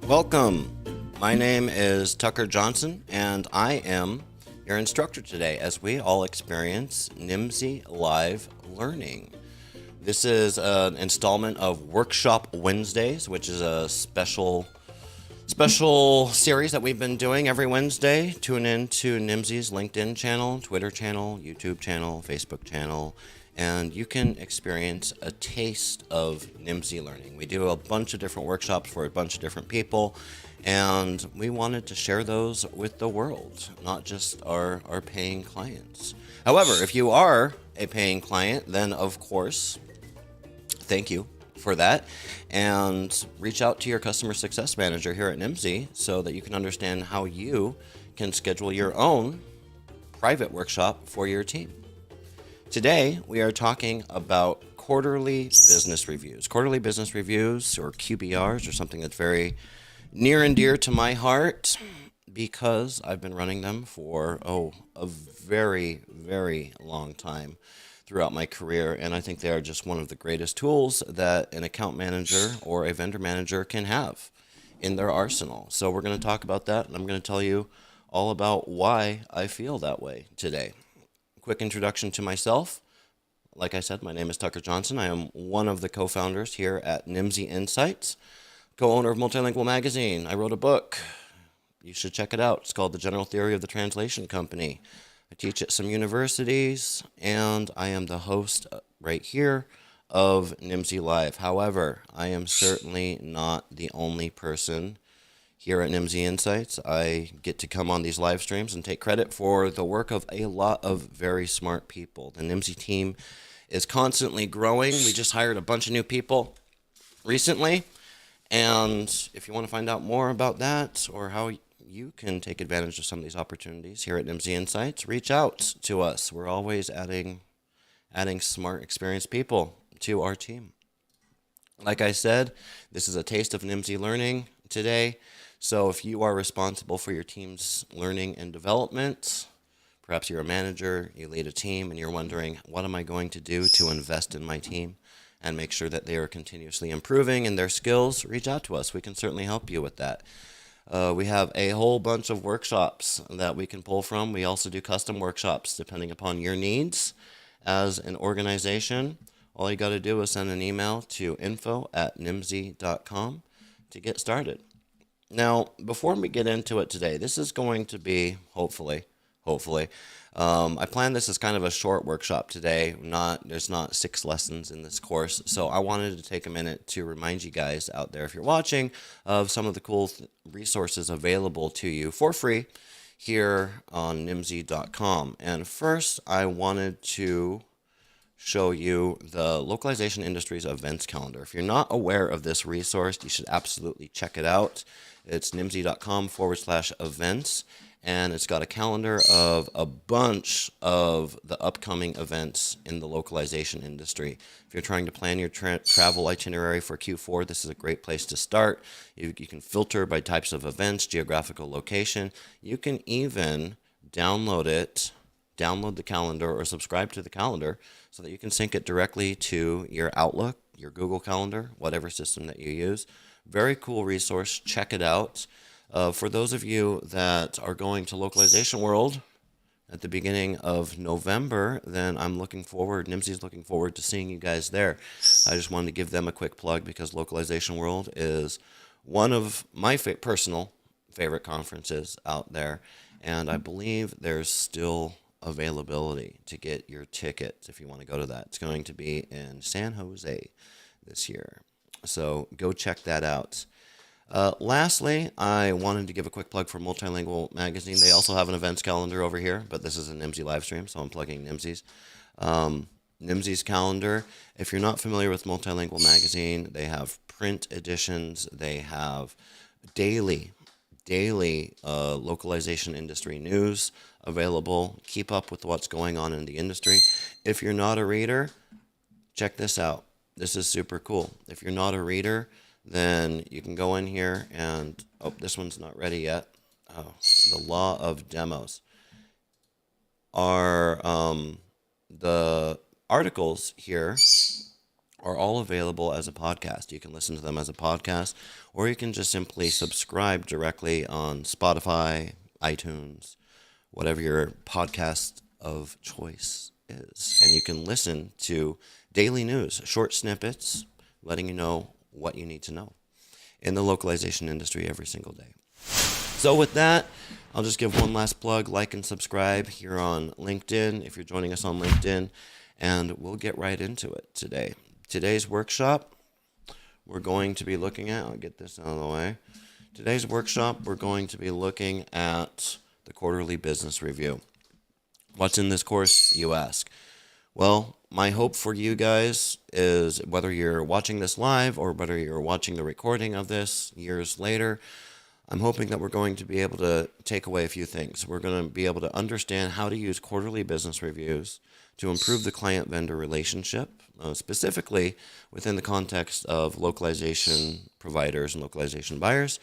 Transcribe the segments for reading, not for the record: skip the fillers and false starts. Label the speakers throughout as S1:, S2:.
S1: Welcome. My name is Tucker Johnson, and I am your instructor today as we all experience Nimdzi Live Learning. This is an installment of Workshop Wednesdays, which is a special series that we've been doing every Wednesday. Tune in to Nimdzi's LinkedIn channel, Twitter channel, YouTube channel, Facebook channel, and you can experience a taste of Nimdzi learning. We do a bunch of different workshops for a bunch of different people, and we wanted to share those with the world, not just our paying clients. However, if you are a paying client, then of course, thank you for that, and reach out to your customer success manager here at Nimdzi so that you can understand how you can schedule your own private workshop for your team. Today, we are talking about quarterly business reviews. Quarterly business reviews, or QBRs, are something that's very near and dear to my heart because I've been running them for, a very, very long time throughout my career, and I think they are just one of the greatest tools that an account manager or a vendor manager can have in their arsenal. So we're going to talk about that, and I'm going to tell you all about why I feel that way today. Quick introduction to myself. Like I said, my name is Tucker Johnson. I am one of the co-founders here at Nimdzi Insights, co-owner of Multilingual Magazine. I wrote a book. You should check it out. It's called The General Theory of the Translation Company. I teach at some universities, and I am the host right here of Nimdzi Live. However, I am certainly not the only person here at Nimdzi Insights. I get to come on these live streams and take credit for the work of a lot of very smart people. The Nimdzi team is constantly growing. We just hired a bunch of new people recently, and if you want to find out more about that or how you can take advantage of some of these opportunities here at Nimdzi Insights, reach out to us. We're always adding smart, experienced people to our team. Like I said, this is a taste of Nimdzi learning today. So if you are responsible for your team's learning and development, perhaps you're a manager, you lead a team, and you're wondering, what am I going to do to invest in my team and make sure that they are continuously improving in their skills, reach out to us. We can certainly help you with that. We have a whole bunch of workshops that we can pull from. We also do custom workshops depending upon your needs as an organization. All you got to do is send an email to info@nimdzi.com to get started. Now, before we get into it today, this is going to be, hopefully, I plan this as kind of a short workshop today. There's not 6 lessons in this course, so I wanted to take a minute to remind you guys out there, if you're watching, of some of the cool resources available to you for free here on nimdzi.com. And first, I wanted to show you the Localization Industries events calendar. If you're not aware of this resource, you should absolutely check it out. It's nimdzi.com/events, and it's got a calendar of a bunch of the upcoming events in the localization industry. If you're trying to plan your travel itinerary for Q4, this is a great place to start. You can filter by types of events, geographical location. You can even download the calendar or subscribe to the calendar so that you can sync it directly to your Outlook, your Google Calendar, whatever system that you use. Very cool resource. Check it out. For those of you that are going to Localization World at the beginning of November, then Nimdzi's looking forward to seeing you guys there. I just wanted to give them a quick plug because Localization World is one of my personal favorite conferences out there, and I believe there's still availability to get your tickets if you want to go to that. It's going to be in San Jose this year, so go check that out. Lastly, I wanted to give a quick plug for Multilingual Magazine. They also have an events calendar over here, but this is a Nimdzi live stream, so I'm plugging Nimdzi's. Nimdzi's calendar. If you're not familiar with Multilingual Magazine, they have print editions. They have daily localization industry news available. Keep up with what's going on in the industry. If you're not a reader, check this out. This is super cool. If you're not a reader, then you can go in here and, this one's not ready yet. The law of demos are the articles here are all available as a podcast. You can listen to them as a podcast, or you can just simply subscribe directly on Spotify, iTunes, whatever your podcast of choice is. And you can listen to daily news, short snippets, letting you know what you need to know in the localization industry every single day. So with that, I'll just give one last plug, like and subscribe here on LinkedIn if you're joining us on LinkedIn, and we'll get right into it today. Today's workshop, we're going to be looking at, I'll get this out of the way. Today's workshop, we're going to be looking at the quarterly business review. What's in this course, you ask? Well, my hope for you guys is whether you're watching this live or whether you're watching the recording of this years later, I'm hoping that we're going to be able to take away a few things. We're going to be able to understand how to use quarterly business reviews to improve the client-vendor relationship, specifically within the context of localization providers and localization buyers.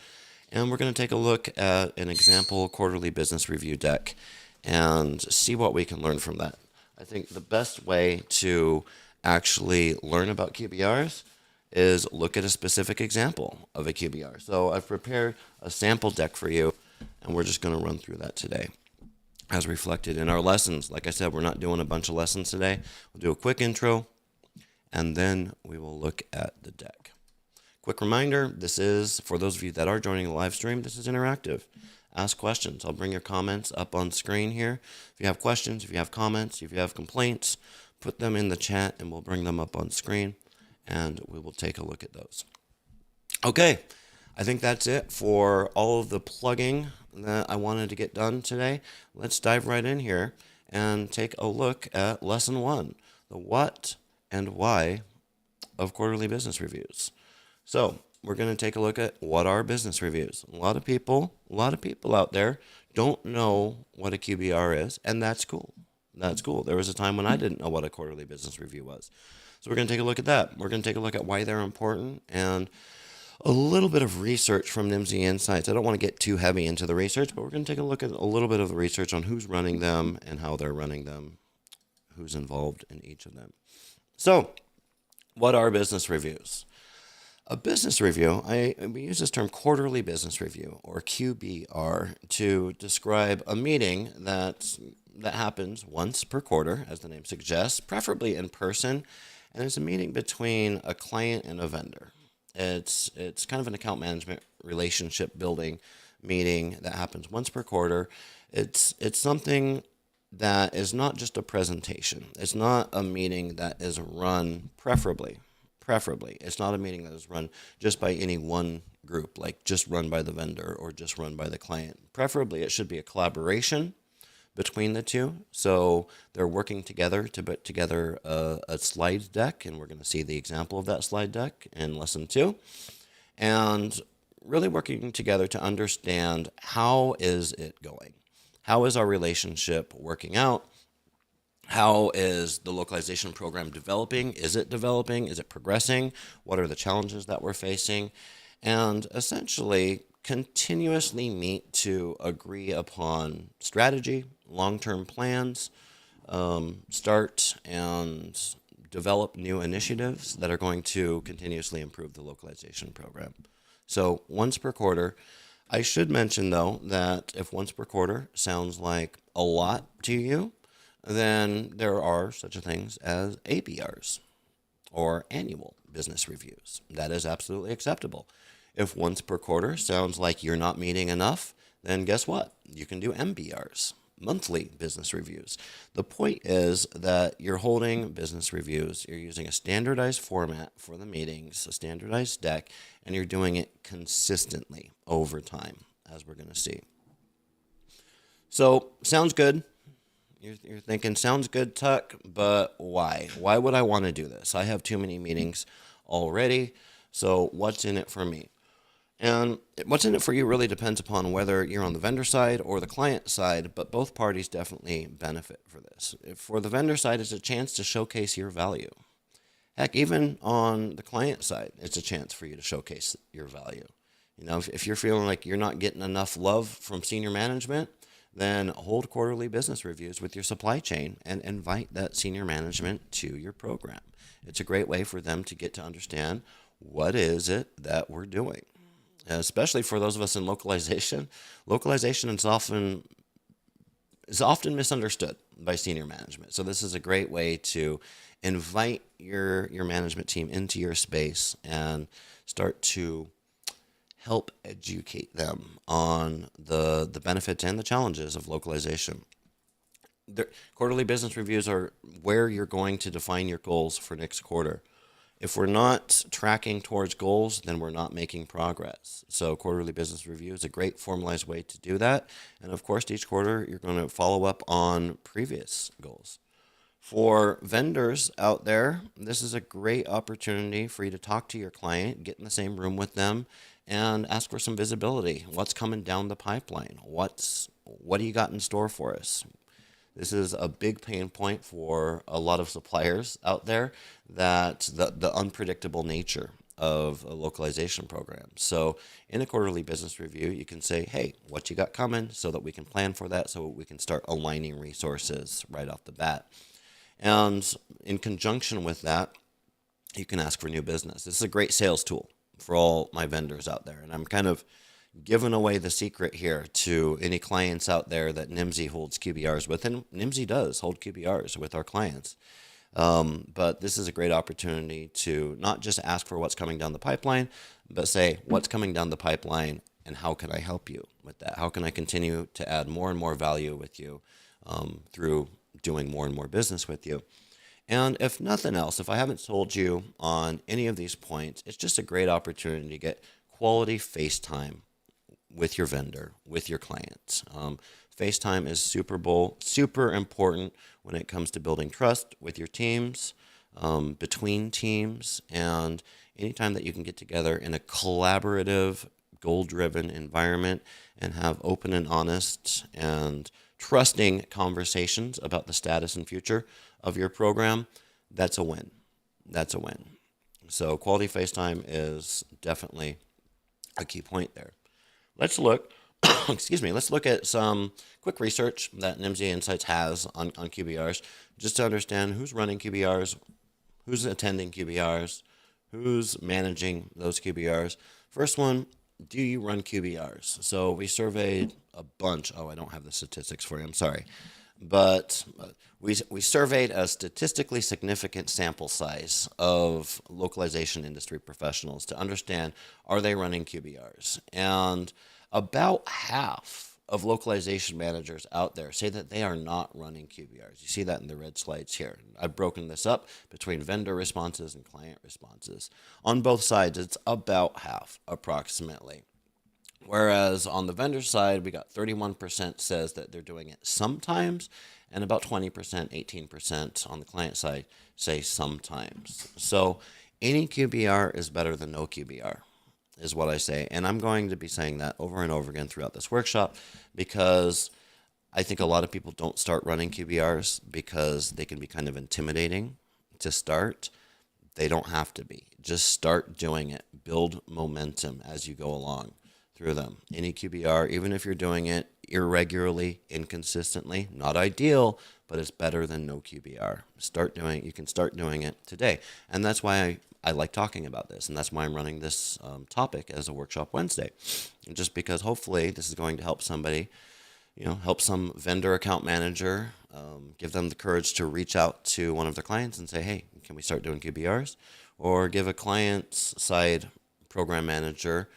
S1: And we're going to take a look at an example quarterly business review deck and see what we can learn from that. I think the best way to actually learn about QBRs is look at a specific example of a QBR. So I've prepared a sample deck for you, and we're just going to run through that today as reflected in our lessons. Like I said, we're not doing a bunch of lessons today. We'll do a quick intro, and then we will look at the deck. Quick reminder, this is, for those of you that are joining the live stream, this is interactive. Ask questions. I'll bring your comments up on screen here. If you have questions, if you have comments, if you have complaints, put them in the chat, and we'll bring them up on screen, and we will take a look at those. Okay, I think that's it for all of the plugging that I wanted to get done today. Let's dive right in here and take a look at Lesson 1, the what and why of quarterly business reviews. So we're going to take a look at what are business reviews. A lot of people out there don't know what a QBR is, and that's cool. That's cool. There was a time when I didn't know what a quarterly business review was. So we're going to take a look at that. We're going to take a look at why they're important and a little bit of research from Nimdzi Insights. I don't want to get too heavy into the research, but we're going to take a look at a little bit of the research on who's running them and how they're running them, who's involved in each of them. So what are business reviews? A business review, we use this term quarterly business review, or QBR, to describe a meeting that happens once per quarter, as the name suggests, preferably in person, and it's a meeting between a client and a vendor. It's kind of an account management relationship building meeting that happens once per quarter. It's something that is not just a presentation. It's not a meeting that is run preferably. It's not a meeting that is run just by any one group, like just run by the vendor or just run by the client. Preferably, it should be a collaboration between the two. So they're working together to put together a slide deck, and we're going to see the example of that slide deck in Lesson 2. And really working together to understand, how is it going? How is our relationship working out? How is the localization program developing? Is it developing? Is it progressing? What are the challenges that we're facing? And essentially continuously meet to agree upon strategy, long-term plans, start and develop new initiatives that are going to continuously improve the localization program. So once per quarter. I should mention, though, that if once per quarter sounds like a lot to you, then there are such a things as ABRs, or annual business reviews. That is absolutely acceptable. If once per quarter sounds like you're not meeting enough, then guess what? You can do MBRs, monthly business reviews. The point is that you're holding business reviews. You're using a standardized format for the meetings, a standardized deck, and you're doing it consistently over time, as we're going to see. So, sounds good. You're thinking, sounds good, Tuck, but why? Why would I want to do this? I have too many meetings already, so what's in it for me? And what's in it for you really depends upon whether you're on the vendor side or the client side, but both parties definitely benefit for this. For the vendor side, it's a chance to showcase your value. Heck, even on the client side, it's a chance for you to showcase your value. You know, if you're feeling like you're not getting enough love from senior management, then hold quarterly business reviews with your supply chain and invite that senior management to your program. It's a great way for them to get to understand what is it that we're doing. Especially for those of us in localization, localization is often misunderstood by senior management. So this is a great way to invite your management team into your space and start to help educate them on the benefits and the challenges of localization. Quarterly business reviews are where you're going to define your goals for next quarter. If we're not tracking towards goals, then we're not making progress. So quarterly business review is a great formalized way to do that. And of course, each quarter, you're going to follow up on previous goals. For vendors out there, this is a great opportunity for you to talk to your client, get in the same room with them, and ask for some visibility. What's coming down the pipeline? What do you got in store for us? This is a big pain point for a lot of suppliers out there, that the unpredictable nature of a localization program. So in a quarterly business review, you can say, hey, what you got coming, so that we can plan for that, so we can start aligning resources right off the bat. And in conjunction with that, you can ask for new business. This is a great sales tool for all my vendors out there. And I'm kind of giving away the secret here to any clients out there that Nimdzi holds QBRs with. And Nimdzi does hold QBRs with our clients. But this is a great opportunity to not just ask for what's coming down the pipeline, but say, what's coming down the pipeline and how can I help you with that? How can I continue to add more and more value with you through doing more and more business with you? And if nothing else, if I haven't told you on any of these points, it's just a great opportunity to get quality face time with your vendor, with your clients. FaceTime is super important when it comes to building trust with your teams, between teams, and anytime that you can get together in a collaborative, goal-driven environment and have open and honest and trusting conversations about the status and future of your program, that's a win. That's a win. So quality FaceTime is definitely a key point there. Let's look, let's look at some quick research that Nimdzi Insights has on QBRs, just to understand who's running QBRs, who's attending QBRs, who's managing those QBRs. First one, do you run QBRs? So we surveyed a bunch. Oh, I don't have the statistics for you. I'm sorry. But we surveyed a statistically significant sample size of localization industry professionals to understand, are they running QBRs? And about half of localization managers out there say that they are not running QBRs. You see that in the red slides here. I've broken this up between vendor responses and client responses. On both sides, it's about half, approximately. Whereas on the vendor side, we got 31% says that they're doing it sometimes, and about 20%, 18% on the client side say sometimes. So any QBR is better than no QBR, is what I say. And I'm going to be saying that over and over again throughout this workshop, because I think a lot of people don't start running QBRs because they can be kind of intimidating to start. They don't have to be. Just start doing it. Build momentum as you go along through them. Any QBR, even if you're doing it irregularly, inconsistently, not ideal, but it's better than no QBR. You can start doing it today. And that's why I like talking about this, and that's why I'm running this topic as a workshop Wednesday. Just because hopefully this is going to help somebody, help some vendor account manager, give them the courage to reach out to one of their clients and say, hey, can we start doing QBRs? Or give a client's side program manager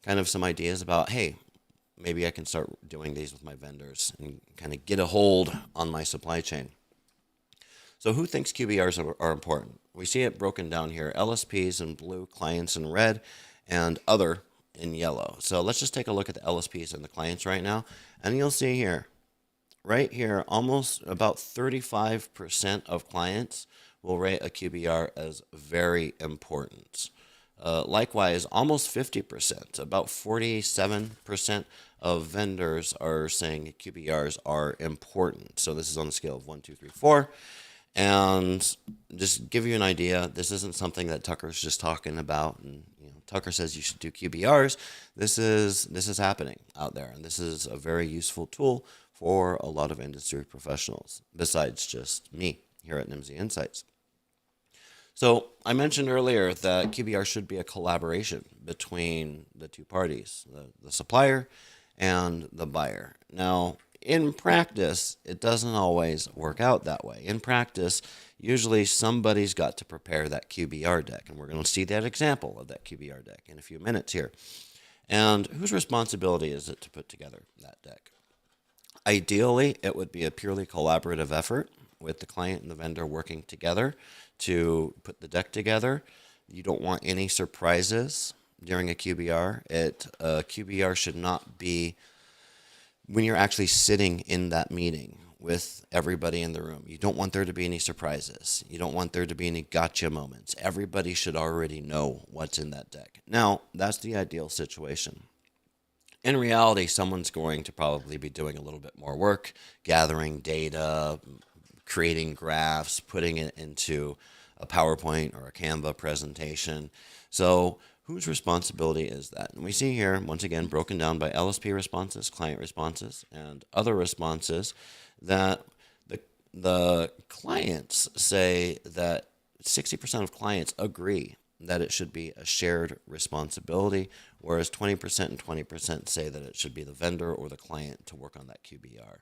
S1: kind of some ideas about, hey, maybe I can start doing these with my vendors and kind of get a hold on my supply chain. So who thinks QBRs are important? We see it broken down here. LSPs in blue, clients in red, and other in yellow. So let's just take a look at the LSPs and the clients right now. And you'll see here, right here, almost about 35% of clients will rate a QBR as very important. Likewise, almost 50%, about 47% of vendors are saying QBRs are important. So this is on a scale of 1, 2, 3, 4. And just give you an idea, this isn't something that Tucker's just talking about and Tucker says you should do QBRs. This is happening out there, and this is a very useful tool for a lot of industry professionals, besides just me here at Nimdzi Insights. So I mentioned earlier that QBR should be a collaboration between the two parties, the supplier and the buyer. Now, in practice, it doesn't always work out that way. In practice, usually somebody's got to prepare that QBR deck, and we're going to see that example of that QBR deck in a few minutes here. And whose responsibility is it to put together that deck? Ideally, it would be a purely collaborative effort with the client and the vendor working together to put the deck together. You don't want any surprises during a QBR. A QBR should not be when you're actually sitting in that meeting with everybody in the room. You don't want there to be any surprises. You don't want there to be any gotcha moments. Everybody should already know what's in that deck. Now, that's the ideal situation. In reality, someone's going to probably be doing a little bit more work, gathering data, creating graphs, putting it into a PowerPoint or a Canva presentation. So whose responsibility is that? And we see here, once again, broken down by LSP responses, client responses, and other responses, that the clients say that 60% of clients agree that it should be a shared responsibility, whereas 20% and 20% say that it should be the vendor or the client to work on that QBR.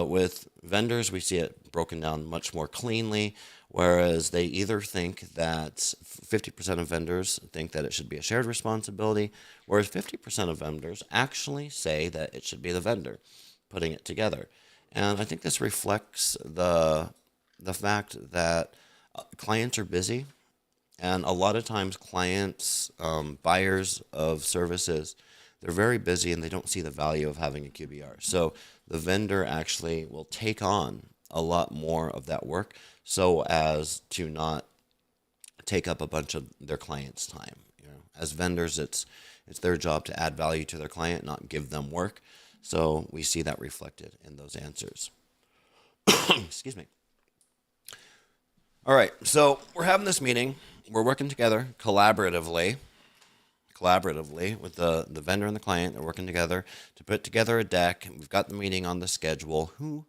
S1: With vendors, we see it broken down much more cleanly, whereas they either think that 50% of vendors think that it should be a shared responsibility, whereas 50% of vendors actually say that it should be the vendor putting it together. And I think this reflects the fact that clients are busy, and a lot of times clients, buyers of services, they're very busy and they don't see the value of having a QBR. So the vendor actually will take on a lot more of that work so as to not take up a bunch of their client's time. As vendors, it's their job to add value to their client, not give them work. So we see that reflected in those answers. Excuse me. All right, so we're having this meeting. We're working together collaboratively with the vendor and the client. They're working together to put together a deck. We've got the meeting on the schedule. Who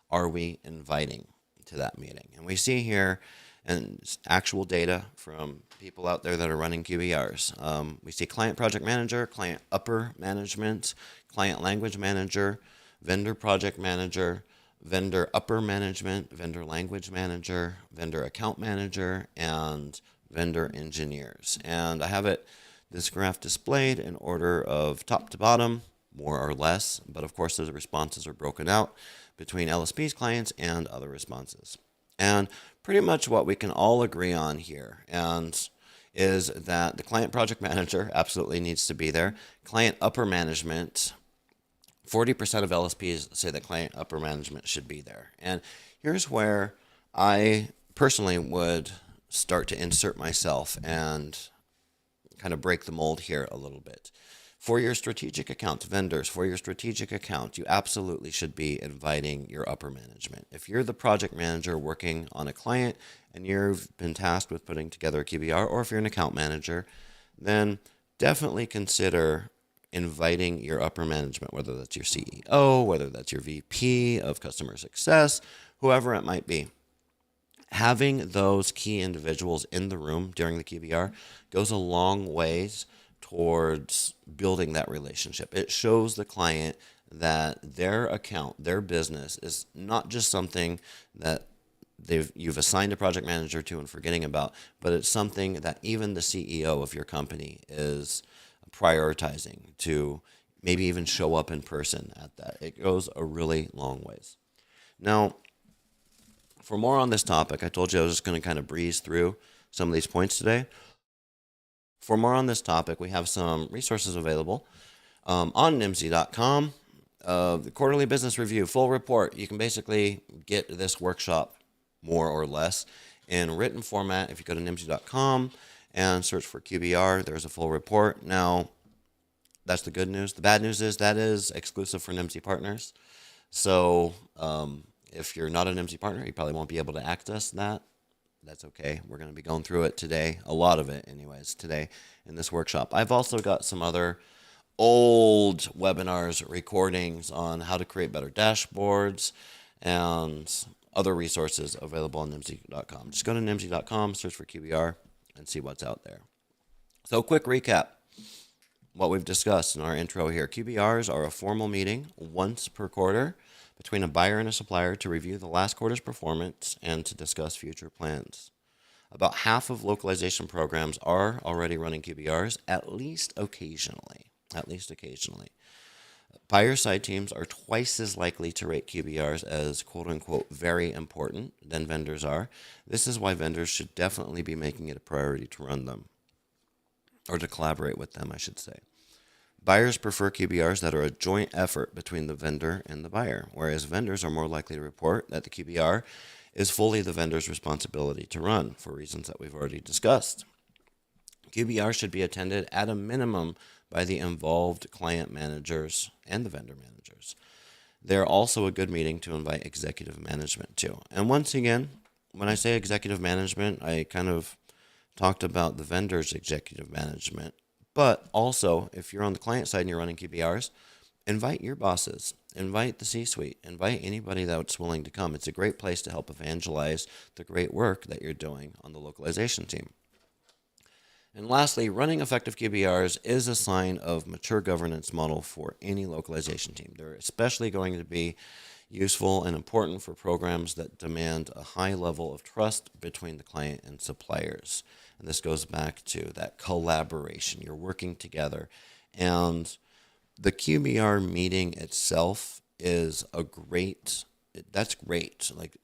S1: are we inviting to that meeting? And we see here and actual data from people out there that are running QBRs. We see client project manager, client upper management, client language manager, vendor project manager, vendor upper management, vendor language manager, vendor account manager, and vendor engineers. And I have this graph displayed in order of top to bottom, more or less, but of course the responses are broken out between LSP's clients and other responses. And pretty much what we can all agree on here is that the client project manager absolutely needs to be there. Client upper management, 40% of LSPs say that client upper management should be there. And here's where I personally would start to insert myself and kind of break the mold here a little bit. For your strategic account, vendors, for your strategic account, you absolutely should be inviting your upper management. If you're the project manager working on a client and you've been tasked with putting together a QBR, or if you're an account manager, then definitely consider inviting your upper management, whether that's your CEO, whether that's your VP of customer success, whoever it might be. Having those key individuals in the room during the QBR goes a long ways towards building that relationship. It shows the client that their account, their business, is not just something that you've assigned a project manager to and forgetting about, but it's something that even the CEO of your company is prioritizing to maybe even show up in person at that. It goes a really long ways. Now, for more on this topic, I told you I was just going to kind of breeze through some of these points today. For more on this topic, we have some resources available on nimdzi.com. The quarterly business review, full report. You can basically get this workshop more or less in written format. If you go to nimdzi.com and search for QBR, there's a full report. Now, that's the good news. The bad news is that is exclusive for Nimdzi partners. So if you're not a Nimdzi partner, you probably won't be able to access that That's okay. We're going to be going through it today, a lot of it, anyways, today in this workshop. I've also got some other old webinars, recordings on how to create better dashboards and other resources available on nimdzi.com. Just go to nimdzi.com, search for QBR, and see what's out there. So, quick recap. What we've discussed in our intro here. QBRs are a formal meeting once per quarter between a buyer and a supplier to review the last quarter's performance and to discuss future plans. About half of localization programs are already running QBRs, at least occasionally. Buyer side teams are twice as likely to rate QBRs as quote-unquote very important than vendors are. This is why vendors should definitely be making it a priority to run them, or to collaborate with them, I should say. Buyers prefer QBRs that are a joint effort between the vendor and the buyer, whereas vendors are more likely to report that the QBR is fully the vendor's responsibility to run, for reasons that we've already discussed. QBR should be attended at a minimum by the involved client managers and the vendor managers. They're also a good meeting to invite executive management to. And once again, when I say executive management, I kind of talked about the vendor's executive management. But also, if you're on the client side and you're running QBRs, invite your bosses, invite the C-suite, invite anybody that's willing to come. It's a great place to help evangelize the great work that you're doing on the localization team. And lastly, running effective QBRs is a sign of mature governance model for any localization team. They're especially going to be useful and important for programs that demand a high level of trust between the client and suppliers. And this goes back to that collaboration. You're working together. And the QBR meeting itself is that's great. Like,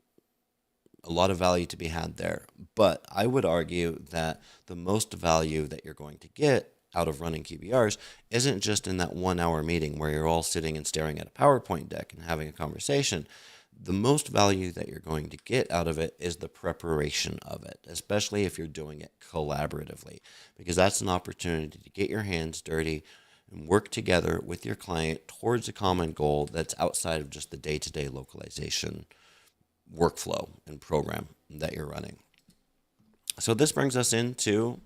S1: a lot of value to be had there. But I would argue that the most value that you're going to get out of running QBRs isn't just in that 1 hour meeting where you're all sitting and staring at a PowerPoint deck and having a conversation. The most value that you're going to get out of it is the preparation of it, especially if you're doing it collaboratively, because that's an opportunity to get your hands dirty and work together with your client towards a common goal that's outside of just the day-to-day localization workflow and program that you're running. So this brings us into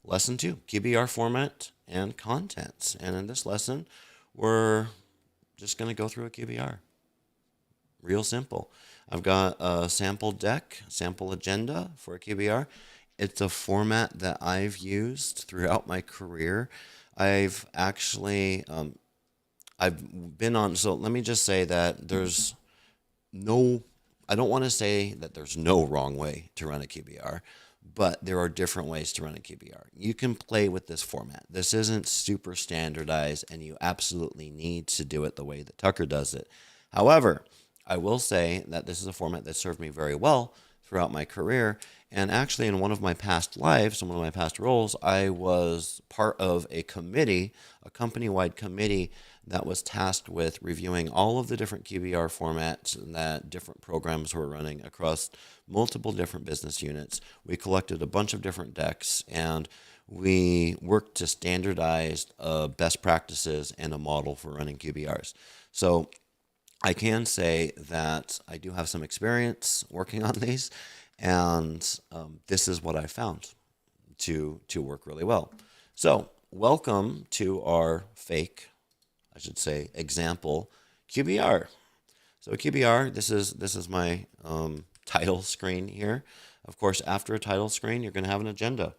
S1: Lesson 2, QBR format and contents. And in this lesson, we're just going to go through a QBR. Real simple. I've got a sample deck, sample agenda for a QBR. It's a format that I've used throughout my career. I've actually, I've been on, so let me just say that I don't want to say that there's no wrong way to run a QBR, but there are different ways to run a QBR. You can play with this format. This isn't super standardized, and you absolutely need to do it the way that Tucker does it. However, I will say that this is a format that served me very well throughout my career. And actually, in one of my past lives, in one of my past roles, I was part of a committee, a company-wide committee that was tasked with reviewing all of the different QBR formats that different programs were running across multiple different business units. We collected a bunch of different decks, and we worked to standardize best practices and a model for running QBRs. So I can say that I do have some experience working on these, and this is what I found to work really well. So welcome to our fake, I should say, example QBR. So a QBR, this is my title screen here. Of course, after a title screen, you're going to have an agenda.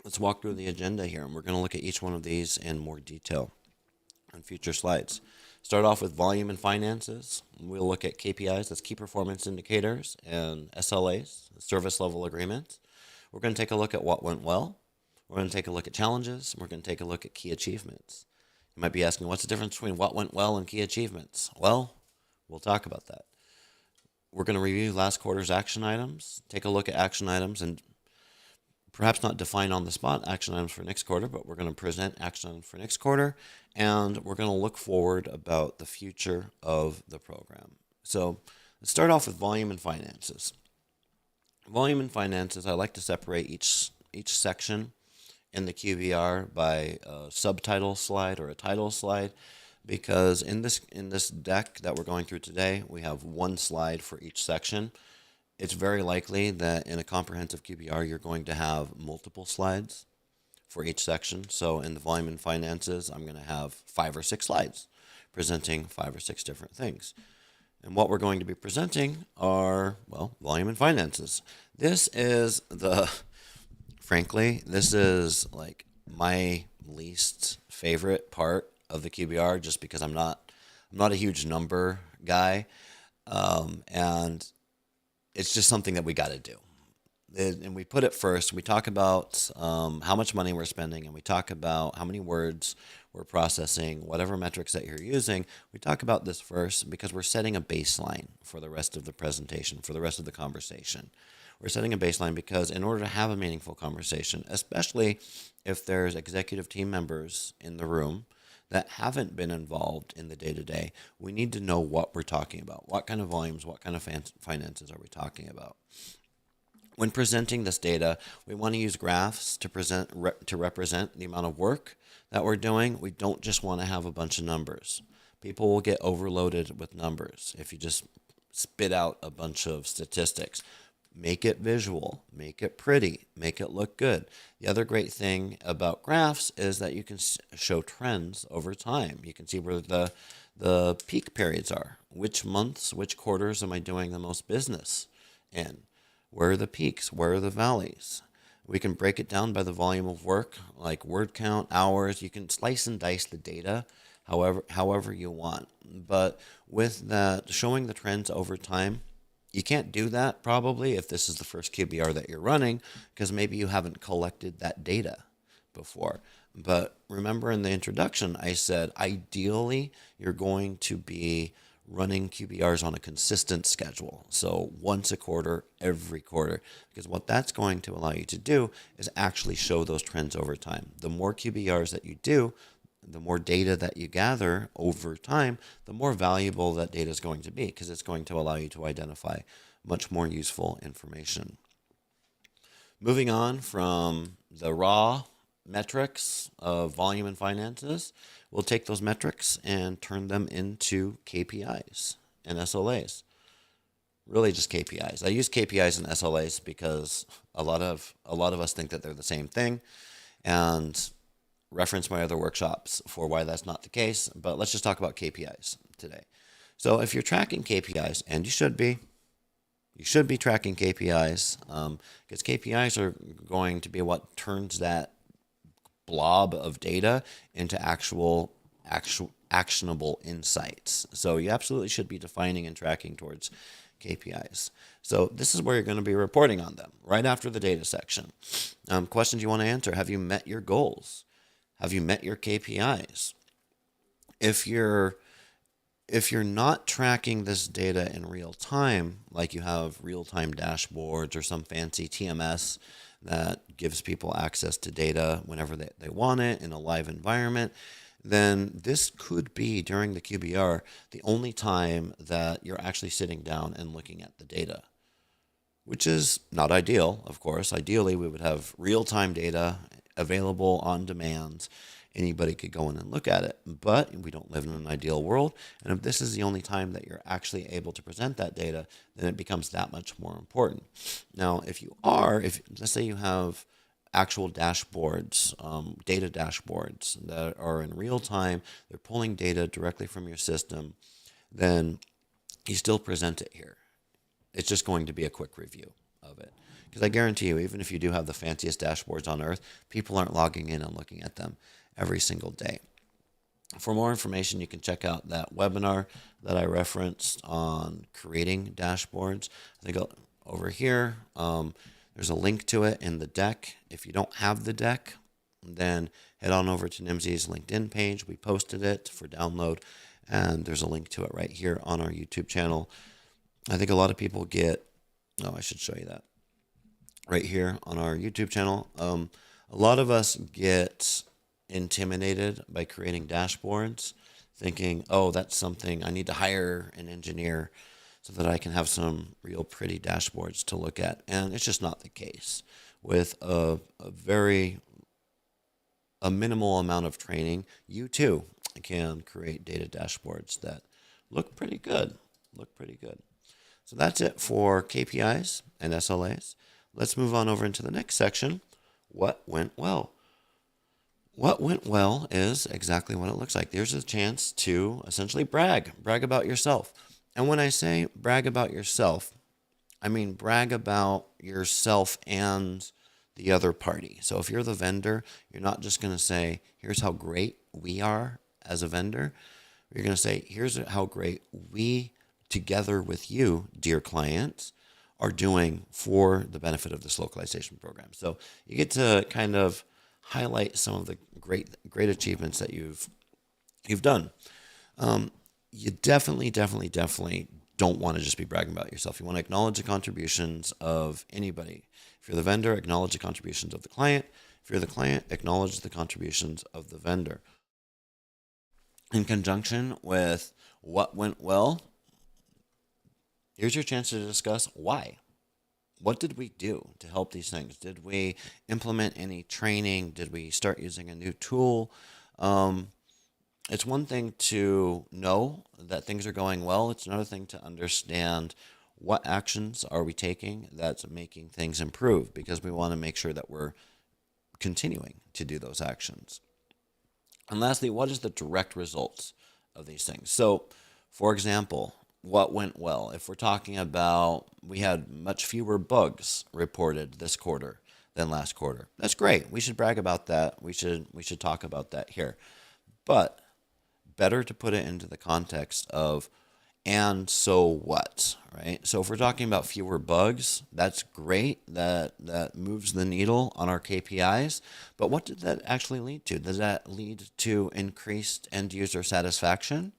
S1: Let's walk through the agenda here, and we're going to look at each one of these in more detail on future slides. Start off with volume and finances. We'll look at KPIs, that's key performance indicators, and SLAs, service level agreements. We're going to take a look at what went well. We're going to take a look at challenges. We're going to take a look at key achievements. You might be asking, what's the difference between what went well and key achievements? Well, we'll talk about that. We're going to review last quarter's action items, take a look at action items, and perhaps not define on the spot action items for next quarter, but we're going to present action items for next quarter, and we're going to look forward about the future of the program. So let's start off with volume and finances. Volume and finances, I like to separate each section in the QBR by a subtitle slide or a title slide, because in this deck that we're going through today, we have one slide for each section. it's very likely that in a comprehensive QBR, you're going to have multiple slides for each section. So in the volume and finances, I'm going to have 5 or 6 slides presenting 5 or 6 different things. And what we're going to be presenting are, well, volume and finances. This is frankly, this is like my least favorite part of the QBR, just because I'm not a huge number guy, and it's just something that we got to do. And we put it first. We talk about how much money we're spending, and we talk about how many words we're processing, whatever metrics that you're using. We talk about this first because we're setting a baseline for the rest of the presentation, for the rest of the conversation. We're setting a baseline because in order to have a meaningful conversation, especially if there's executive team members in the room that haven't been involved in the day-to-day, we need to know what we're talking about. What kind of volumes, what kind of finances are we talking about? When presenting this data, we want to use graphs to represent the amount of work that we're doing. We don't just want to have a bunch of numbers. People will get overloaded with numbers if you just spit out a bunch of statistics. Make it visual, make it pretty, make it look good. The other great thing about graphs is that you can show trends over time. You can see where the peak periods are. Which months, which quarters am I doing the most business in? Where are the peaks? Where are the valleys? We can break it down by the volume of work, like word count, hours. You can slice and dice the data however you want. But with that, showing the trends over time, you can't do that probably if this is the first QBR that you're running, because maybe you haven't collected that data before. But remember in the introduction, I said ideally you're going to be running QBRs on a consistent schedule. So once a quarter, every quarter, because what that's going to allow you to do is actually show those trends over time. The more QBRs that you do, the more data that you gather over time, the more valuable that data is going to be, because it's going to allow you to identify much more useful information. Moving on from the raw metrics of volume and finances, we'll take those metrics and turn them into KPIs and SLAs. Really just KPIs. I use KPIs and SLAs because a lot of us think that they're the same thing, and reference my other workshops for why that's not the case. But let's just talk about KPIs today. So if you're tracking KPIs, and you should be tracking KPIs, because KPIs are going to be what turns that blob of data into actual actionable insights. So you absolutely should be defining and tracking towards KPIs. So this is where you're going to be reporting on them right after the data section. Questions you want to answer: have you met your goals? Have you met your KPIs? If you're not tracking this data in real time, like you have real-time dashboards or some fancy TMS that gives people access to data whenever they want it in a live environment, then this could be, during the QBR, the only time that you're actually sitting down and looking at the data, which is not ideal, of course. Ideally, we would have real-time data available on demand. Anybody could go in and look at it, but we don't live in an ideal world. And if this is the only time that you're actually able to present that data, then it becomes that much more important. Now, if let's say you have actual dashboards, data dashboards that are in real time, they're pulling data directly from your system, then you still present it here. It's just going to be a quick review of it. Because I guarantee you, even if you do have the fanciest dashboards on earth, people aren't logging in and looking at them every single day. For more information, you can check out that webinar that I referenced on creating dashboards. I think over here, there's a link to it in the deck. If you don't have the deck, then head on over to Nimdzi's LinkedIn page. We posted it for download, and there's a link to it right here on our YouTube channel. I think a lot of people I should show you that. Right here on our YouTube channel. A lot of us get intimidated by creating dashboards, thinking, oh, that's something I need to hire an engineer so that I can have some real pretty dashboards to look at. And it's just not the case. With a minimal amount of training, you too can create data dashboards that look pretty good. So that's it for KPIs and SLAs. Let's move on over into the next section. What went well? What went well is exactly what it looks like. There's a chance to essentially brag about yourself. And when I say brag about yourself, I mean brag about yourself and the other party. So if you're the vendor, you're not just going to say, here's how great we are as a vendor. You're going to say, here's how great we, together with you, dear clients, are doing for the benefit of this localization program. So you get to kind of highlight some of the great achievements that you've done. You definitely don't want to just be bragging about yourself. You want to acknowledge the contributions of anybody. If you're the vendor, acknowledge the contributions of the client. If you're the client, acknowledge the contributions of the vendor. In conjunction with what went well, here's your chance to discuss why. What did we do to help these things? Did we implement any training? Did we start using a new tool? It's one thing to know that things are going well. It's another thing to understand what actions are we taking that's making things improve, because we want to make sure that we're continuing to do those actions. And lastly, what is the direct results of these things? So, for example, what went well? If we're talking about we had much fewer bugs reported this quarter than last quarter, that's great. We should brag about that. We should talk about that here. But better to put it into the context of, and so what, right? So if we're talking about fewer bugs, that's great. That moves the needle on our KPIs. But what did that actually lead to? Does that lead to increased end user satisfaction?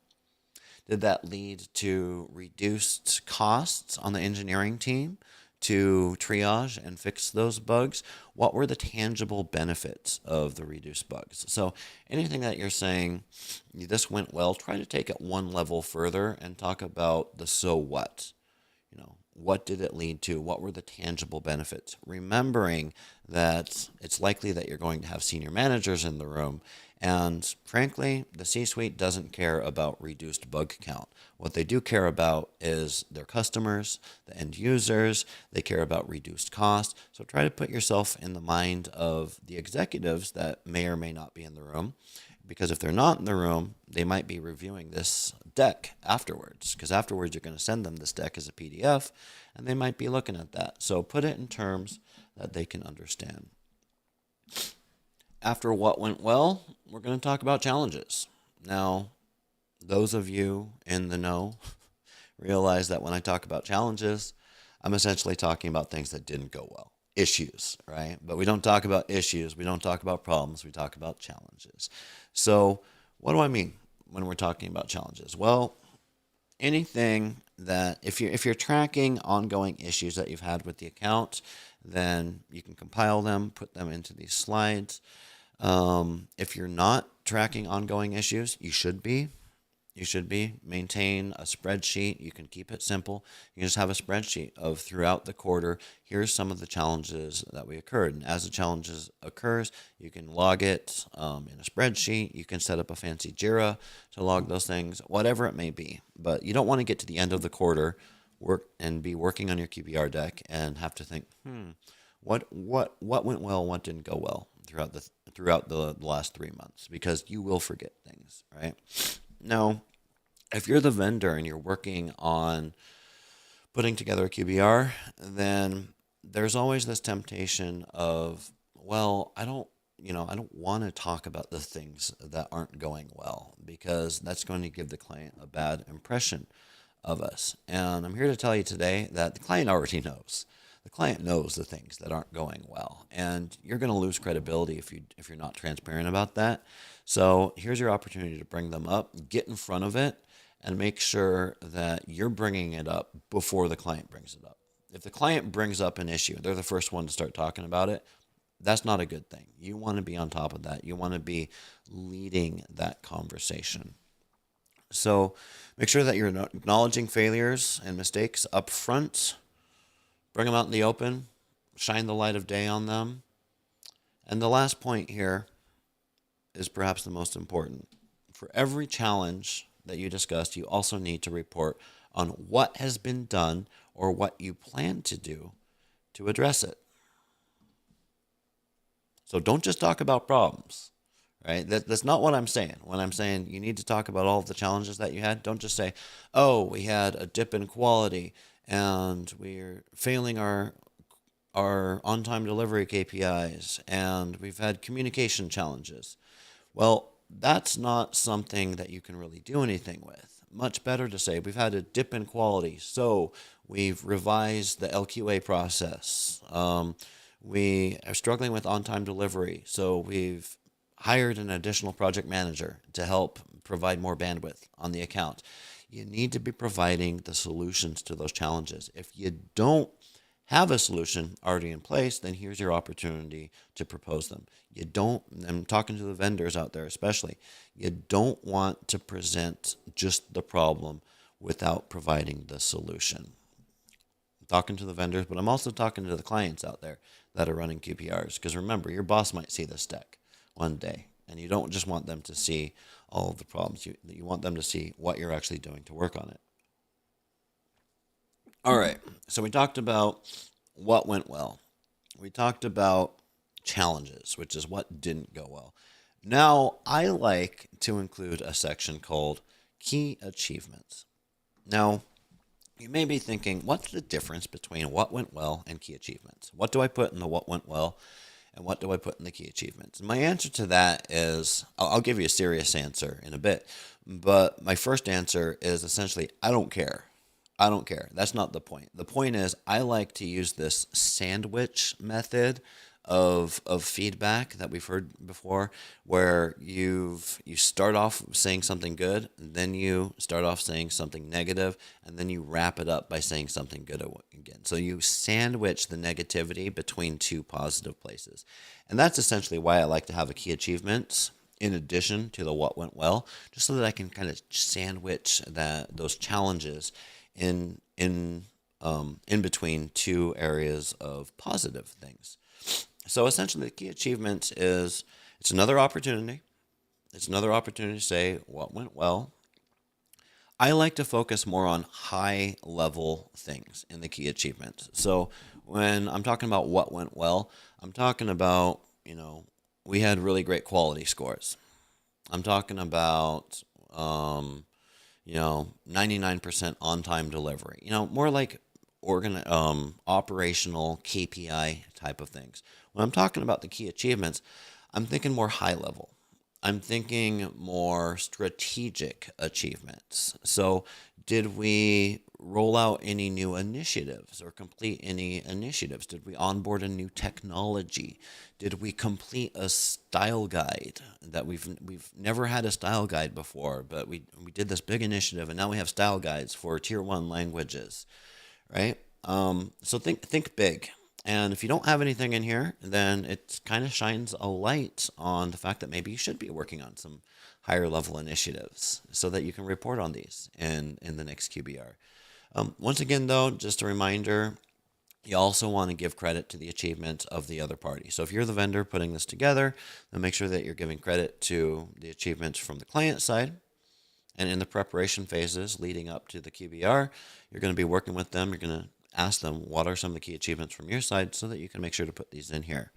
S1: Did that lead to reduced costs on the engineering team to triage and fix those bugs? What were the tangible benefits of the reduced bugs? So anything that you're saying, this went well, try to take it one level further and talk about the so what. What did it lead to? What were the tangible benefits? Remembering that it's likely that you're going to have senior managers in the room. And frankly, the C-suite doesn't care about reduced bug count. What they do care about is their customers, the end users. They care about reduced cost. So try to put yourself in the mind of the executives that may or may not be in the room. Because if they're not in the room, they might be reviewing this deck afterwards. Because afterwards, you're going to send them this deck as a PDF, and they might be looking at that. So put it in terms that they can understand. After what went well, we're going to talk about challenges. Now, those of you in the know realize that when I talk about challenges, I'm essentially talking about things that didn't go well. Issues, right? But we don't talk about issues. We don't talk about problems. We talk about challenges. So what do I mean when we're talking about challenges? Well, anything that if you're tracking ongoing issues that you've had with the account, then you can compile them, put them into these slides. If you're not tracking ongoing issues, you should be. Maintain a spreadsheet. You can keep it simple. You can just have a spreadsheet of throughout the quarter, here's some of the challenges that we occurred. And as the challenges occurs, you can log it in a spreadsheet. You can set up a fancy Jira to log those things, whatever it may be. But you don't want to get to the end of the quarter, be working on your QBR deck and have to think, what went well, what didn't go well throughout the last 3 months, because you will forget things, right? Now, if you're the vendor and you're working on putting together a QBR, then there's always this temptation of, well, I don't want to talk about the things that aren't going well, because that's going to give the client a bad impression of us. And I'm here to tell you today that the client already knows. The client knows the things that aren't going well, and you're going to lose credibility if you're not transparent about that. So here's your opportunity to bring them up, get in front of it, and make sure that you're bringing it up before the client brings it up. If the client brings up an issue, they're the first one to start talking about it, that's not a good thing. You want to be on top of that. You want to be leading that conversation. So make sure that you're acknowledging failures and mistakes up front. Bring them out in the open, shine the light of day on them. And the last point here is perhaps the most important. For every challenge that you discussed, you also need to report on what has been done or what you plan to do to address it. So don't just talk about problems, right? That's not what I'm saying. When I'm saying you need to talk about all of the challenges that you had, don't just say, oh, we had a dip in quality and we're failing our on-time delivery KPIs and we've had communication challenges. Well, that's not something that you can really do anything with. Much better to say we've had a dip in quality, so we've revised the LQA process. We are struggling with on-time delivery, so we've hired an additional project manager to help provide more bandwidth on the account. You need to be providing the solutions to those challenges. If you don't have a solution already in place, then here's your opportunity to propose them. You don't, I'm talking to the vendors out there especially, you don't want to present just the problem without providing the solution. I'm talking to the vendors, but I'm also talking to the clients out there that are running QBRs. Because remember, your boss might see this deck one day, and you don't just want them to see all of the problems. You want them to see what you're actually doing to work on it. All right, so we talked about what went well. We talked about challenges, which is what didn't go well. Now, I like to include a section called key achievements. Now, you may be thinking, what's the difference between what went well and key achievements? What do I put in the what went well and what do I put in the key achievements? My answer to that is, I'll give you a serious answer in a bit, but my first answer is essentially, I don't care. I don't care. That's not the point. The point is I like to use this sandwich method of feedback that we've heard before, where you start off saying something good, then you start off saying something negative, and then you wrap it up by saying something good again. So you sandwich the negativity between two positive places. And that's essentially why I like to have a key achievements in addition to the what went well, just so that I can kind of sandwich those challenges in between two areas of positive things. So essentially, the key achievements is it's another opportunity. It's another opportunity to say what went well. I like to focus more on high level things in the key achievements. So when I'm talking about what went well, I'm talking about, we had really great quality scores. I'm talking about 99% on-time delivery. More like operational KPI type of things. When I'm talking about the key achievements, I'm thinking more high level. I'm thinking more strategic achievements. So did we roll out any new initiatives or complete any initiatives? Did we onboard a new technology? Did we complete a style guide that we've never had a style guide before, but we did this big initiative and now we have style guides for tier 1 languages, right? So think big. And if you don't have anything in here, then it kind of shines a light on the fact that maybe you should be working on some higher level initiatives so that you can report on these in the next QBR. Once again, though, just a reminder, you also want to give credit to the achievement of the other party. So if you're the vendor putting this together, then make sure that you're giving credit to the achievements from the client side. And in the preparation phases leading up to the QBR, you're going to be working with them. You're going to ask them, what are some of the key achievements from your side so that you can make sure to put these in here.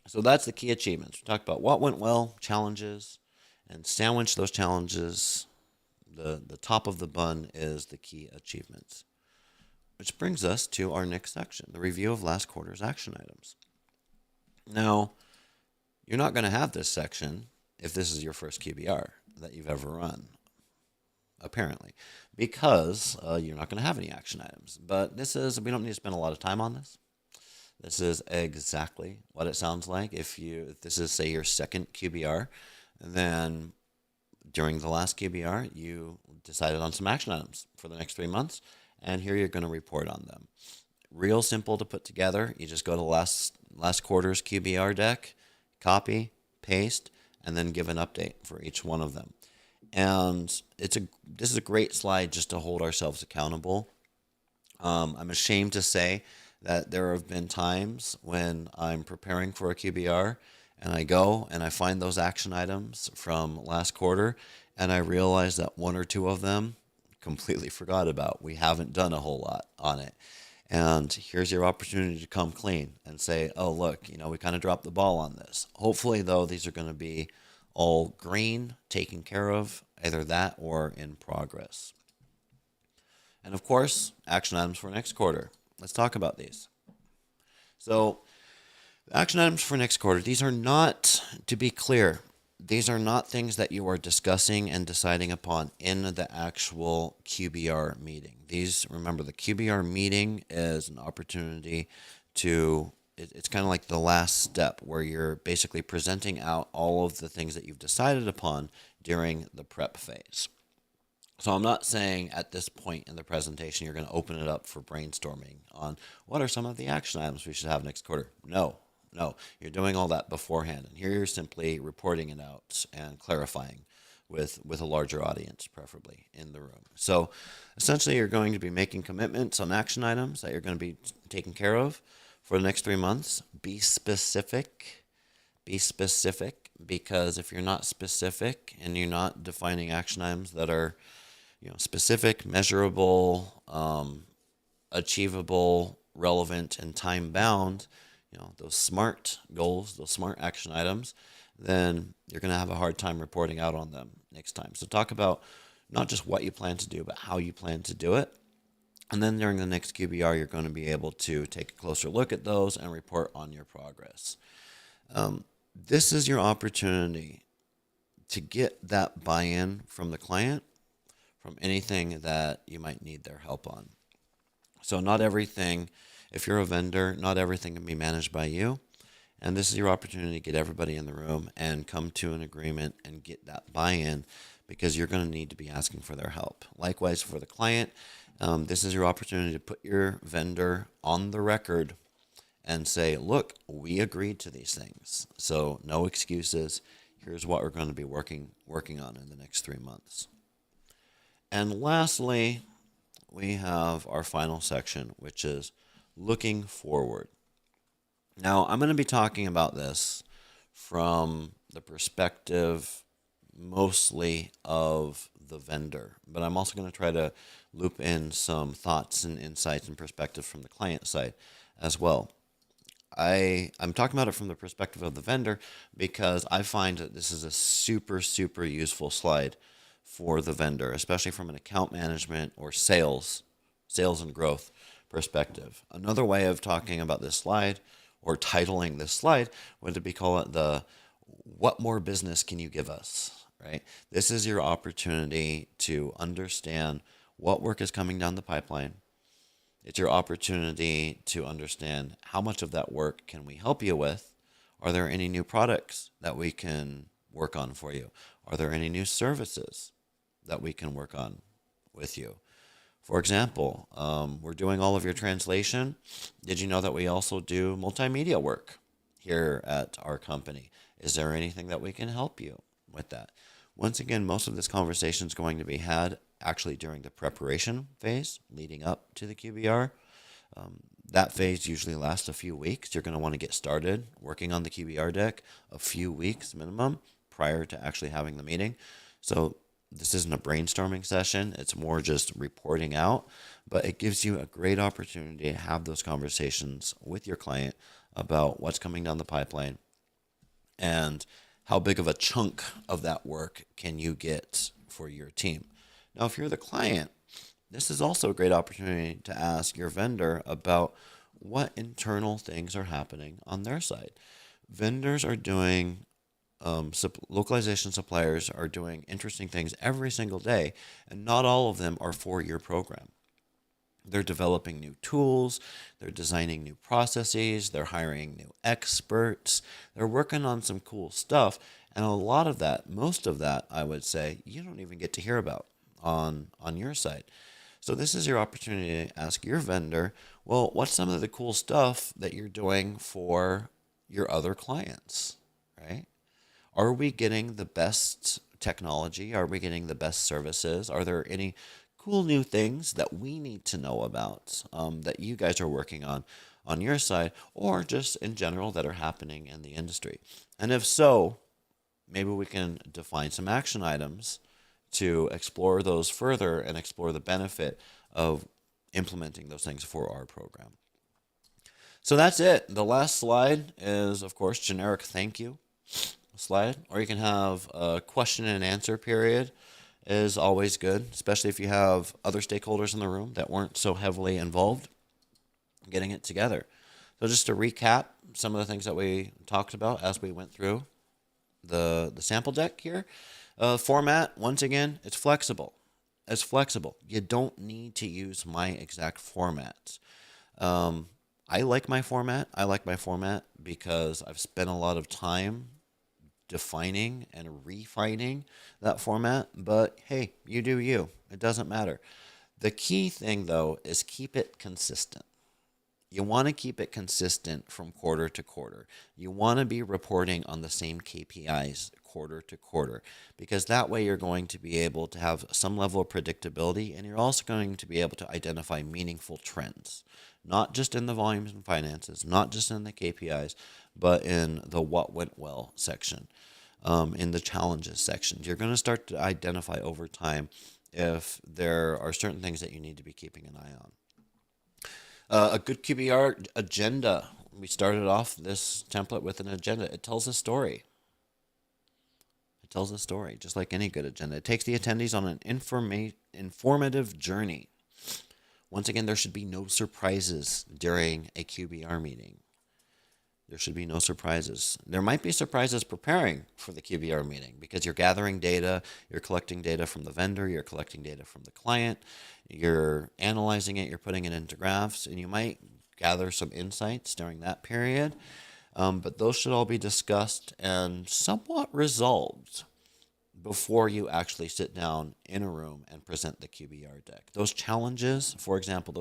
S1: So that's the key achievements. We talked about what went well, challenges, and sandwich those challenges. The top of the bun is the key achievements. Which brings us to our next section, the review of last quarter's action items. Now, you're not going to have this section if this is your first QBR that you've ever run, apparently, because you're not going to have any action items. But we don't need to spend a lot of time on this. This is exactly what it sounds like. If this is, say, your second QBR, then during the last QBR, you decided on some action items for the next 3 months, and here you're going to report on them. Real simple to put together. You just go to last quarter's QBR deck, copy, paste, and then give an update for each one of them. And this is a great slide just to hold ourselves accountable. I'm ashamed to say that there have been times when I'm preparing for a QBR and I go and I find those action items from last quarter and I realize that one or two of them completely forgot about. We haven't done a whole lot on it. And here's your opportunity to come clean and say, oh, look, we kind of dropped the ball on this. Hopefully, though, these are going to be all green, taken care of, either that or in progress. And of course, action items for next quarter. Let's talk about these. So, action items for next quarter, these are not, to be clear, these are not things that you are discussing and deciding upon in the actual QBR meeting. Remember, the QBR meeting is an opportunity it's kind of like the last step where you're basically presenting out all of the things that you've decided upon during the prep phase. So I'm not saying at this point in the presentation you're going to open it up for brainstorming on what are some of the action items we should have next quarter. No, you're doing all that beforehand. And here you're simply reporting it out and clarifying with a larger audience, preferably in the room. So essentially you're going to be making commitments on action items that you're going to be taking care of for the next 3 months. Be specific. Because if you're not specific and you're not defining action items that are specific, measurable, achievable, relevant, and time-bound, those SMART goals, those SMART action items, then you're going to have a hard time reporting out on them next time. So talk about not just what you plan to do, but how you plan to do it. And then during the next QBR, you're going to be able to take a closer look at those and report on your progress. This is your opportunity to get that buy-in from the client from anything that you might need their help on. So not everything, if you're a vendor, not everything can be managed by you. And this is your opportunity to get everybody in the room and come to an agreement and get that buy-in, because you're going to need to be asking for their help. Likewise for the client, this is your opportunity to put your vendor on the record and say, look, we agreed to these things. So no excuses. Here's what we're going to be working on in the next 3 months. And lastly, we have our final section, which is looking forward. Now, I'm going to be talking about this from the perspective mostly of the vendor, but I'm also going to try to loop in some thoughts and insights and perspective from the client side as well. I'm talking about it from the perspective of the vendor because I find that this is a super, super useful slide for the vendor, especially from an account management or sales and growth perspective. Another way of talking about this slide or titling this slide would be call it the what more business can you give us, right? This is your opportunity to understand what work is coming down the pipeline. It's your opportunity to understand how much of that work can we help you with. Are there any new products that we can work on for you? Are there any new services that we can work on with you? For example, we're doing all of your translation. Did you know that we also do multimedia work here at our company? Is there anything that we can help you with that? Once again, most of this conversation is going to be had actually during the preparation phase leading up to the QBR. That phase usually lasts a few weeks. You're going to want to get started working on the QBR deck a few weeks minimum prior to actually having the meeting. So this isn't a brainstorming session. It's more just reporting out, but it gives you a great opportunity to have those conversations with your client about what's coming down the pipeline and how big of a chunk of that work can you get for your team. Now, if you're the client, this is also a great opportunity to ask your vendor about what internal things are happening on their side. Vendors are doing localization suppliers are doing interesting things every single day, and not all of them are for-year program. They're developing new tools, they're designing new processes, they're hiring new experts, they're working on some cool stuff, and a lot of that, most of that, I would say, you don't even get to hear about on your side. So this is your opportunity to ask your vendor, well, what's some of the cool stuff that you're doing for your other clients, right? Are we getting the best technology? Are we getting the best services? Are there any cool new things that we need to know about that you guys are working on your side, or just in general that are happening in the industry? And if so, maybe we can define some action items to explore those further and explore the benefit of implementing those things for our program. So that's it. The last slide is, of course, generic thank you slide, or you can have a question and answer period is always good, especially if you have other stakeholders in the room that weren't so heavily involved in getting it together. So just to recap some of the things that we talked about as we went through the sample deck here. Format, once again, it's flexible. It's flexible. You don't need to use my exact formats. I like my format. I like my format because I've spent a lot of time defining and refining that format. But hey, you do you. It doesn't matter. The key thing, though, is keep it consistent. You want to keep it consistent from quarter to quarter. You want to be reporting on the same KPIs quarter to quarter, because that way you're going to be able to have some level of predictability, and you're also going to be able to identify meaningful trends, not just in the volumes and finances, not just in the KPIs, but in the what went well section, in the challenges section. You're going to start to identify over time if there are certain things that you need to be keeping an eye on. A good QBR agenda. We started off this template with an agenda. It tells a story. It tells a story, just like any good agenda. It takes the attendees on an informative journey. Once again, there should be no surprises during a QBR meeting. There should be no surprises. There might be surprises preparing for the QBR meeting because you're gathering data, you're collecting data from the vendor, you're collecting data from the client, you're analyzing it, you're putting it into graphs, and you might gather some insights during that period. But those should all be discussed and somewhat resolved before you actually sit down in a room and present the QBR deck. Those challenges, for example,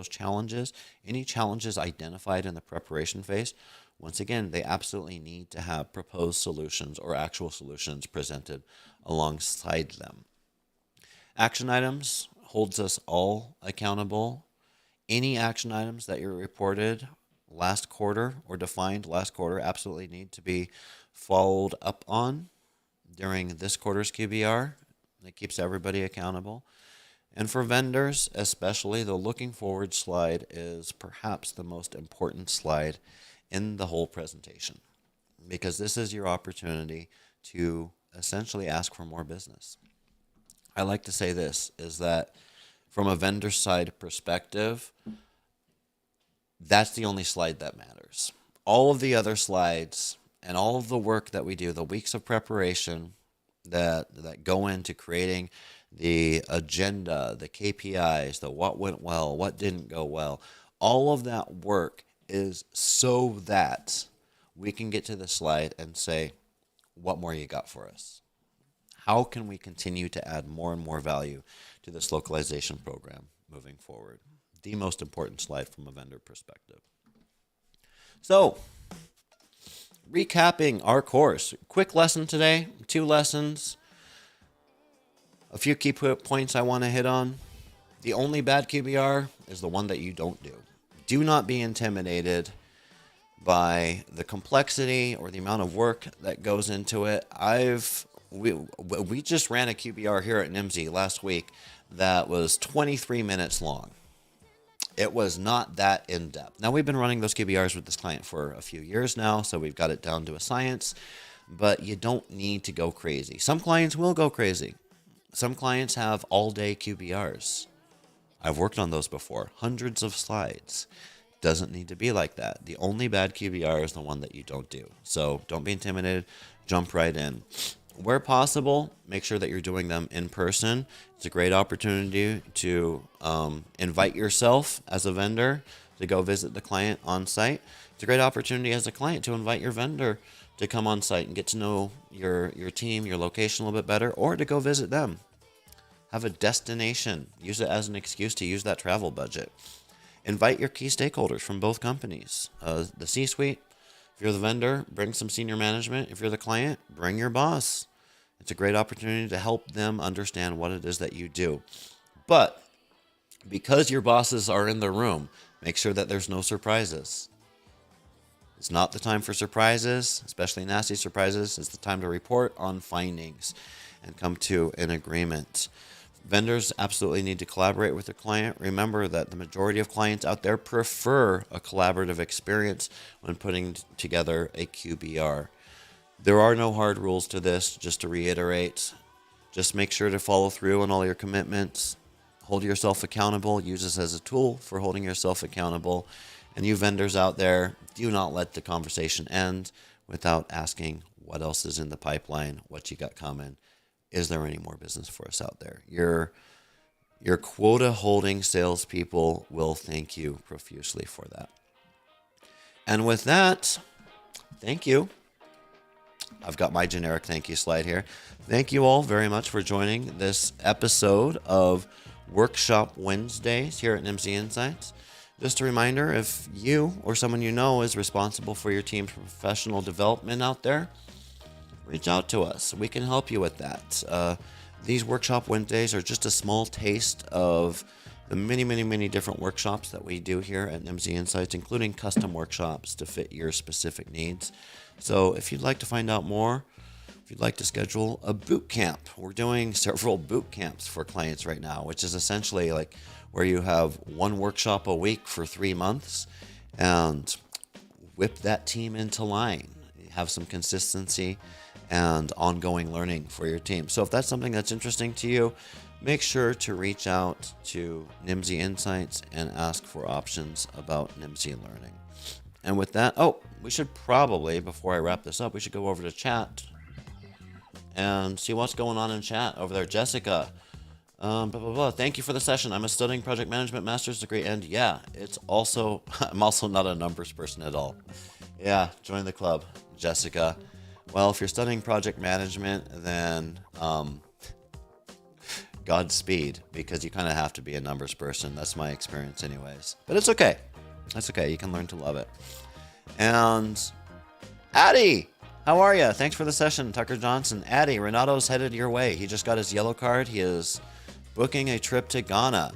S1: any challenges identified in the preparation phase, once again, they absolutely need to have proposed solutions or actual solutions presented alongside them. Action items holds us all accountable. Any action items that you reported last quarter or defined last quarter absolutely need to be followed up on during this quarter's QBR. That keeps everybody accountable. And for vendors, especially, the looking forward slide is perhaps the most important slide in the whole presentation, because this is your opportunity to essentially ask for more business. I like to say this, is that from a vendor side perspective, that's the only slide that matters. All of the other slides and all of the work that we do, the weeks of preparation that go into creating the agenda, the KPIs, the what went well, what didn't go well, all of that work is so that we can get to the slide and say, what more you got for us? How can we continue to add more and more value to this localization program moving forward? The most important slide from a vendor perspective. So, recapping our course. Quick lesson today, 2 lessons. A few key points I want to hit on. The only bad QBR is the one that you don't do. Do not be intimidated by the complexity or the amount of work that goes into it. We just ran a QBR here at Nimdzi last week that was 23 minutes long. It was not that in-depth. Now, we've been running those QBRs with this client for a few years now, so we've got it down to a science, but you don't need to go crazy. Some clients will go crazy. Some clients have all-day QBRs. I've worked on those before. Hundreds of slides. Doesn't need to be like that. The only bad QBR is the one that you don't do. So don't be intimidated. Jump right in. Where possible, make sure that you're doing them in person. It's a great opportunity to invite yourself as a vendor to go visit the client on site. It's a great opportunity as a client to invite your vendor to come on site and get to know your team, your location a little bit better, or to go visit them. Have a destination. Use it as an excuse to use that travel budget. Invite your key stakeholders from both companies. The C-suite, if you're the vendor, bring some senior management. If you're the client, bring your boss. It's a great opportunity to help them understand what it is that you do. But because your bosses are in the room, make sure that there's no surprises. It's not the time for surprises, especially nasty surprises. It's the time to report on findings. and come to an agreement. Vendors absolutely need to collaborate with their client. Remember that the majority of clients out there prefer a collaborative experience when putting together a QBR. There are no hard rules to this, just to reiterate. Just make sure to follow through on all your commitments. Hold yourself accountable. Use this as a tool for holding yourself accountable. And you vendors out there, do not let the conversation end without asking what else is in the pipeline, what you got coming. Is there any more business for us out there? Your quota holding salespeople will thank you profusely for that. And with that, thank you. I've got my generic thank you slide here. Thank you all very much for joining this episode of Workshop Wednesdays here at Nimdzi Insights. Just a reminder, if you or someone you know is responsible for your team's professional development out there, reach out to us. We can help you with that. These Workshop Wednesdays are just a small taste of the many different workshops that we do here at Nimdzi Insights, including custom workshops to fit your specific needs. So if you'd like to find out more, if you'd like to schedule a boot camp, we're doing several boot camps for clients right now, which is essentially like where you have one workshop a week for 3 months and whip that team into line. Have some consistency and ongoing learning for your team. So if that's something that's interesting to you, make sure to reach out to Nimdzi Insights and ask for options about Nimdzi learning. And with that, we should probably, before I wrap this up, we should go over to chat and see what's going on in chat over there. Jessica, thank you for the session. I'm studying project management master's degree, and yeah, I'm also not a numbers person at all. Yeah, join the club, Jessica. Well, if you're studying project management, then Godspeed, because you kind of have to be a numbers person. That's my experience anyways. But it's okay. That's okay. You can learn to love it. And Addie, how are you? Thanks for the session, Tucker Johnson. Addie, Renato's headed your way. He just got his yellow card. He is booking a trip to Ghana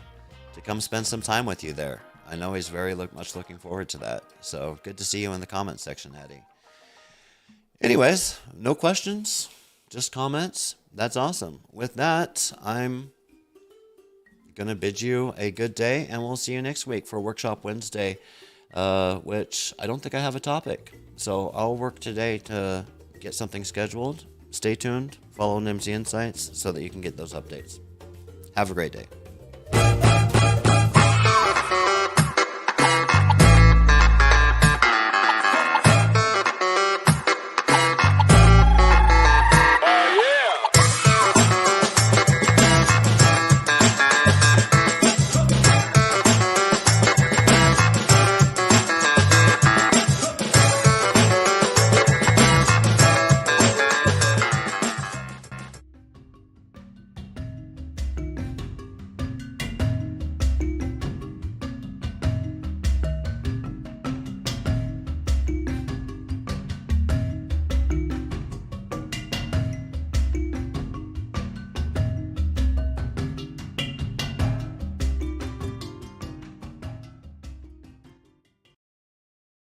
S1: to come spend some time with you there. I know he's very much looking forward to that. So good to see you in the comment section, Addie. Anyways, no questions, just comments. That's awesome. With that, I'm going to bid you a good day, and we'll see you next week for Workshop Wednesday, which I don't think I have a topic. So I'll work today to get something scheduled. Stay tuned. Follow Nimdzi Insights so that you can get those updates. Have a great day.